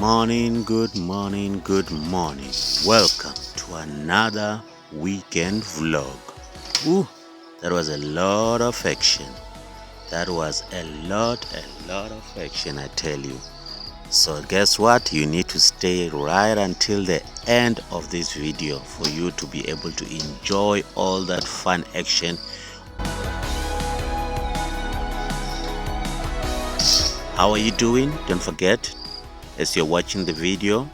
morning, good morning, good morning. Welcome to another weekend vlog. Ooh, that was a lot of action. That was a lot of action, I tell you. So guess what? You need to stay right until the end of this video for you to be able to enjoy all that fun action. How are you doing? Don't forget, as you're watching the video,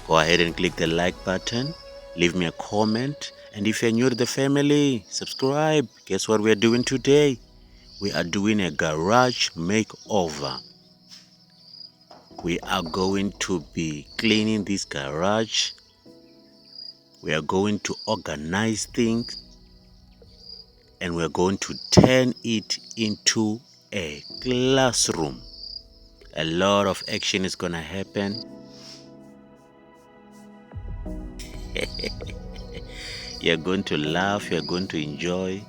go ahead and click the like button, leave me a comment, and if you're new to the family, subscribe. Guess what we're doing today? We are doing a garage makeover. We are going to be cleaning this garage. We are going to organize things, and we're going to turn it into a classroom. A lot of action is gonna happen. You're going to laugh, you're going to enjoy.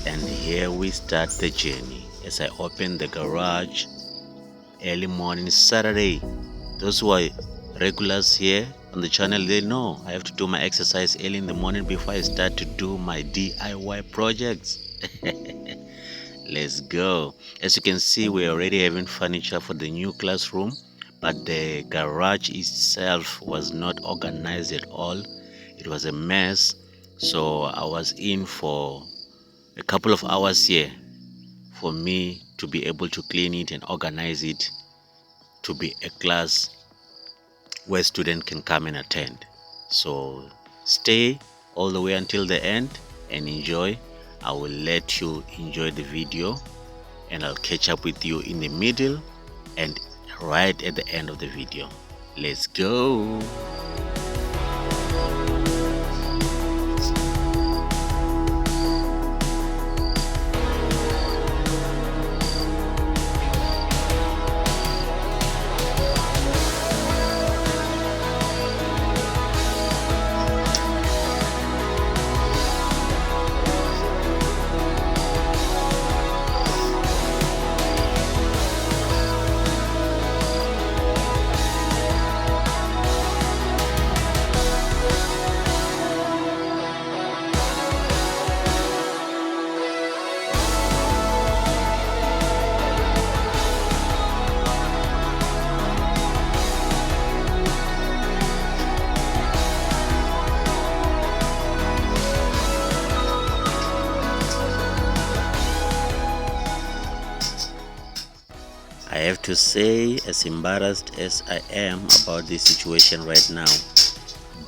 And here we start the journey as I open the garage early morning Saturday. Those who are regulars here on the channel, they know I have to do my exercise early in the morning before I start to do my DIY projects. Let's go. As you can see, we're already having furniture for the new classroom, but the garage itself was not organized at all. It was a mess, so I was in for a couple of hours here for me to be able to clean it and organize it to be a class where students can come and attend. So stay all the way until the end and enjoy. I will let you enjoy the video, and I'll catch up with you in the middle and right at the end of the video. Let's go. I have to say, as embarrassed as I am about this situation right now,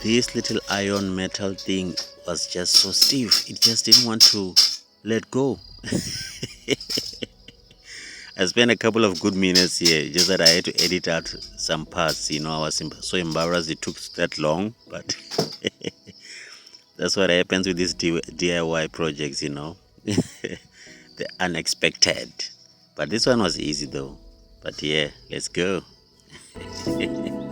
this little iron metal thing was just so stiff. It just didn't want to let go. I spent a couple of good minutes here, just that I had to edit out some parts. I was so embarrassed it took that long, but that's what happens with these DIY projects, the unexpected. But this one was easy though. But yeah, let's go. Yeah.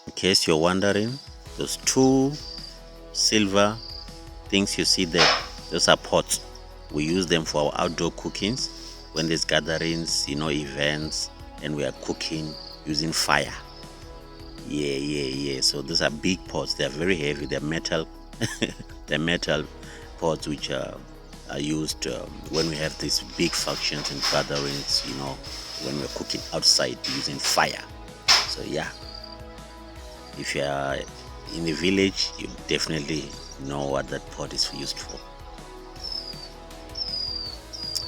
In case you're wondering, those two silver things you see there, those are pots. We use them for our outdoor cookings when there's gatherings, events, and we are cooking using fire. Yeah. So those are big pots. They're very heavy. They're metal. They're metal pots which are used when we have these big functions and gatherings, when we're cooking outside using fire. So yeah, if you are in the village, you definitely know what that pot is used for.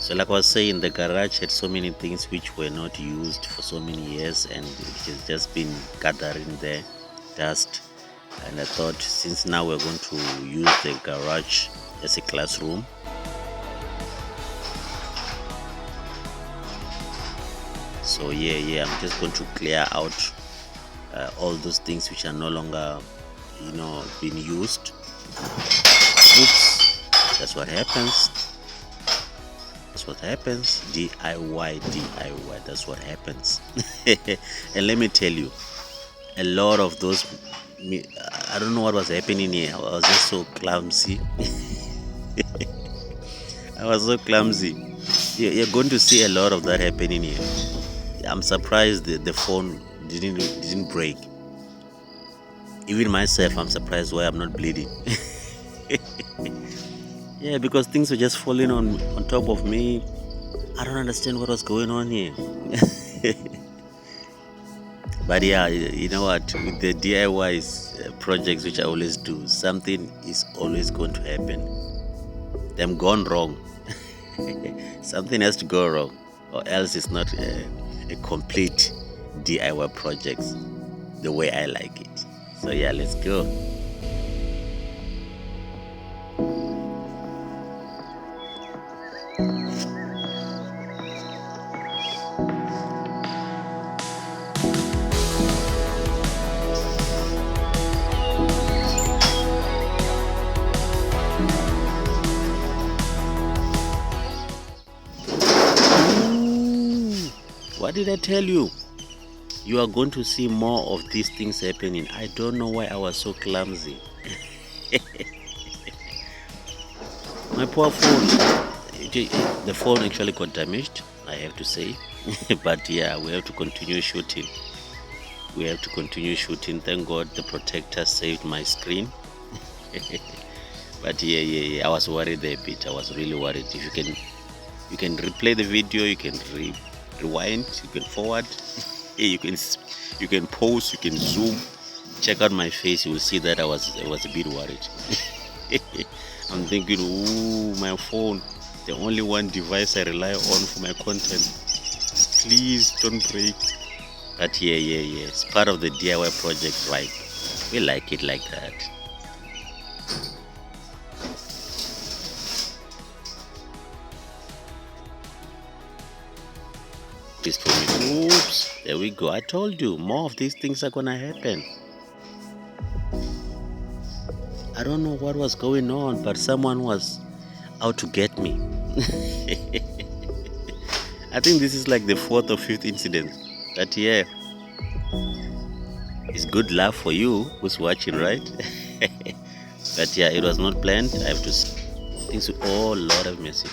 So like I was saying, the garage had so many things which were not used for so many years, and it has just been gathering there dust. And I thought, since now we're going to use the garage as a classroom, so yeah, I'm just going to clear out all those things which are no longer being used. Oops, that's what happens. DIY, that's what happens. And let me tell you, a lot of those, I don't know what was happening here. I was just so clumsy. You're going to see a lot of that happening here. I'm surprised the phone didn't break. Even myself, I'm surprised why I'm not bleeding. Yeah, because things were just falling on top of me. I don't understand what was going on here. But yeah, you know what, with the DIYs projects which I always do, something is always going to happen. Them gone wrong. Something has to go wrong, or else it's not a complete DIY project the way I like it. So yeah, let's go. What did I tell you? You are going to see more of these things happening. I don't know why I was so clumsy. My poor phone. The phone actually got damaged, I have to say. But yeah, we have to continue shooting. Thank God the protector saved my screen. But yeah, I was worried a bit. I was really worried. If you can replay the video, you can rewind, you can forward, you can pause, you can zoom. Check out my face, you will see that I was a bit worried. I'm thinking, ooh, my phone, the only one device I rely on for my content. Please don't break. But yeah, it's part of the DIY project, right? We like it like that. Please for me. Oops, there we go. I told you, more of these things are gonna happen. I don't know what was going on, but someone was out to get me. I think this is like the 4th or 5th incident. But yeah, it's good luck for you who's watching, right? But yeah, it was not planned. I have to things with a lot of mercy.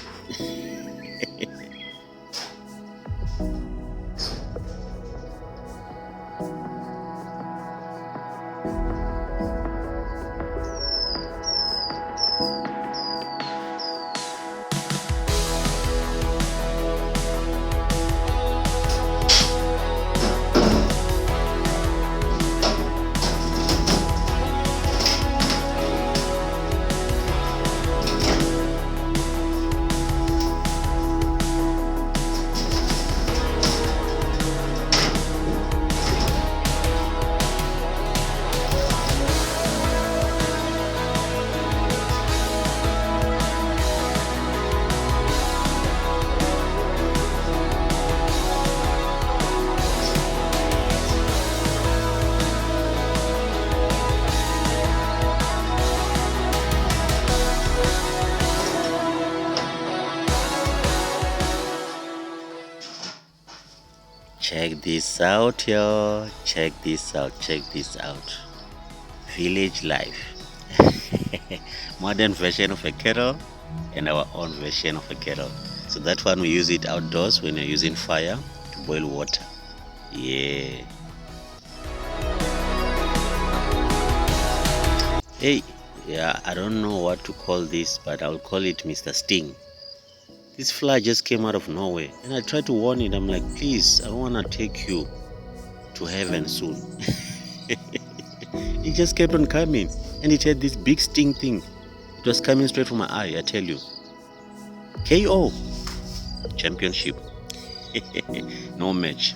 Check this out, y'all. Check this out. Village life. Modern version of a kettle and our own version of a kettle. So that one we use it outdoors when you're using fire to boil water. Yeah. Hey, yeah, I don't know what to call this, but I'll call it Mr. Sting. This fly just came out of nowhere, and I tried to warn it. I'm like, please, I want to take you to heaven soon. It just kept on coming, and it had this big sting thing. It was coming straight from my eye, I tell you. KO. championship. No match.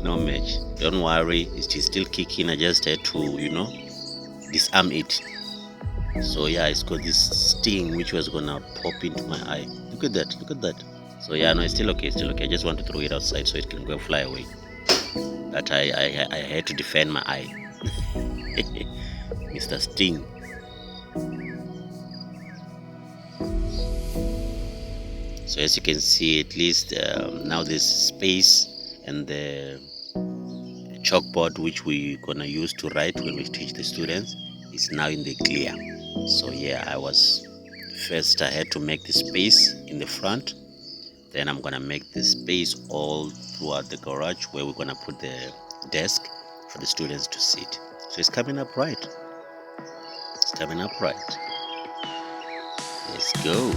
No match. Don't worry, it is still kicking. I just had to disarm it. So yeah, it's got this sting which was gonna pop into my eye. Look at that, look at that. So yeah, no, it's still okay, I just want to throw it outside so it can go fly away. But I had to defend my eye. Mr. Sting. So as you can see, at least now this space and the chalkboard which we're gonna use to write when we teach the students is now in the clear. So yeah, I had to make the space in the front, then I'm gonna make the space all throughout the garage where we're gonna put the desk for the students to sit. So it's coming up right. It's coming up right. Let's go.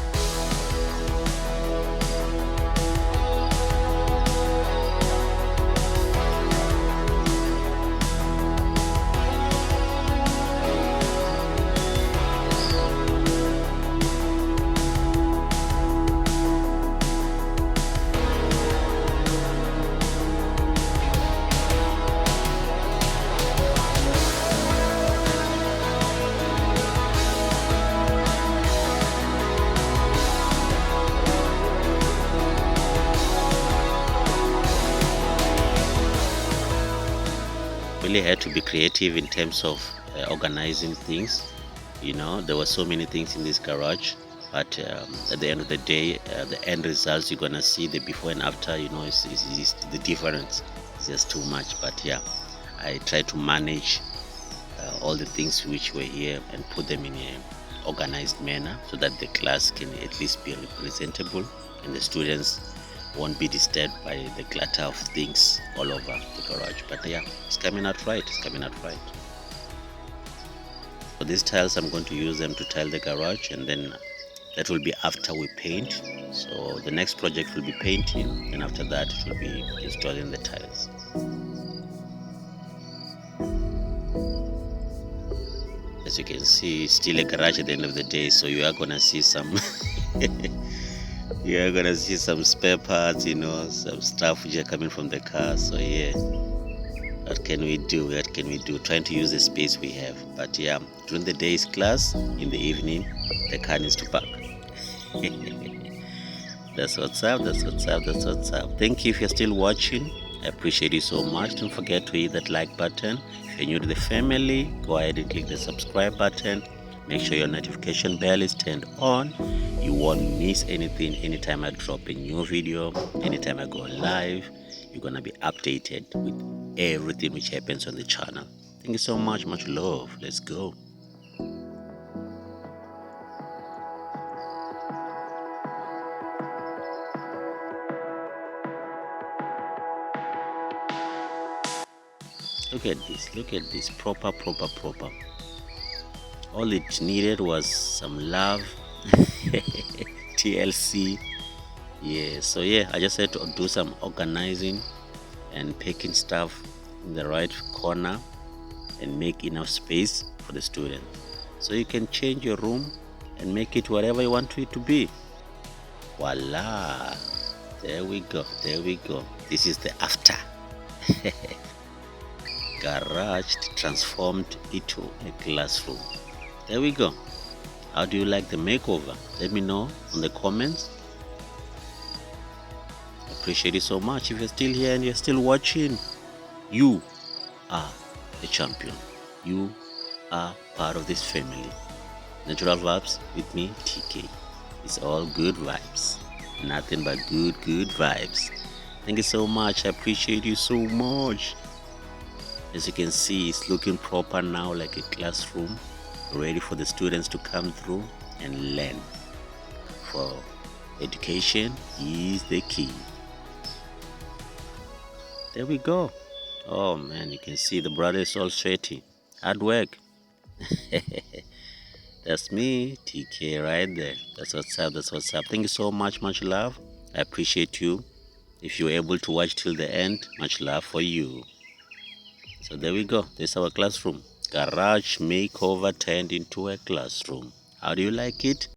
Really had to be creative in terms of organizing things. There were so many things in this garage, but at the end of the day, the end results you're gonna see the before and after. It's the difference is just too much. But yeah, I tried to manage all the things which were here and put them in a organized manner so that the class can at least be representable and the students won't be disturbed by the clutter of things all over the garage. But yeah, it's coming out right. It's coming out right. For these tiles, I'm going to use them to tile the garage, and then that will be after we paint. So the next project will be painting, and after that it will be installing the tiles. As you can see, it's still a garage at the end of the day, so you are gonna see some you're gonna see some spare parts, some stuff which are coming from the car. So yeah, what can we do? Trying to use the space we have. But yeah, during the day is class, in the evening the car needs to park. That's what's up. Thank you if you're still watching. I appreciate you so much. Don't forget to hit that like button. If you're new to the family, go ahead and click the subscribe button. Make sure your notification bell is turned on. You won't miss anything anytime I drop a new video, anytime I go live. You're gonna be updated with everything which happens on the channel. Thank you so much. Much love. Let's go. Look at this, proper. All it needed was some love. TLC. Yeah, so yeah, I just had to do some organizing and packing stuff in the right corner and make enough space for the student, so you can change your room and make it whatever you want it to be. Voila, there we go. This is the after. Garage transformed into a classroom. There we go. How do you like the makeover? Let me know in the comments. Appreciate it so much. If you're still here and you're still watching, you are a champion. You are part of this family. Natural vibes with me, TK. It's all good vibes. Nothing but good vibes. Thank you so much. I appreciate you so much. As you can see, it's looking proper now, like a classroom, ready for the students to come through and learn. For education is the key. There we go. Oh man, you can see the brother is all sweaty. Hard work. That's me, TK, right there. That's what's up. Thank you so much. Much love. I appreciate you. If you're able to watch till the end, much love for you. So there we go. This is our classroom. Garage makeover turned into a classroom. How do you like it?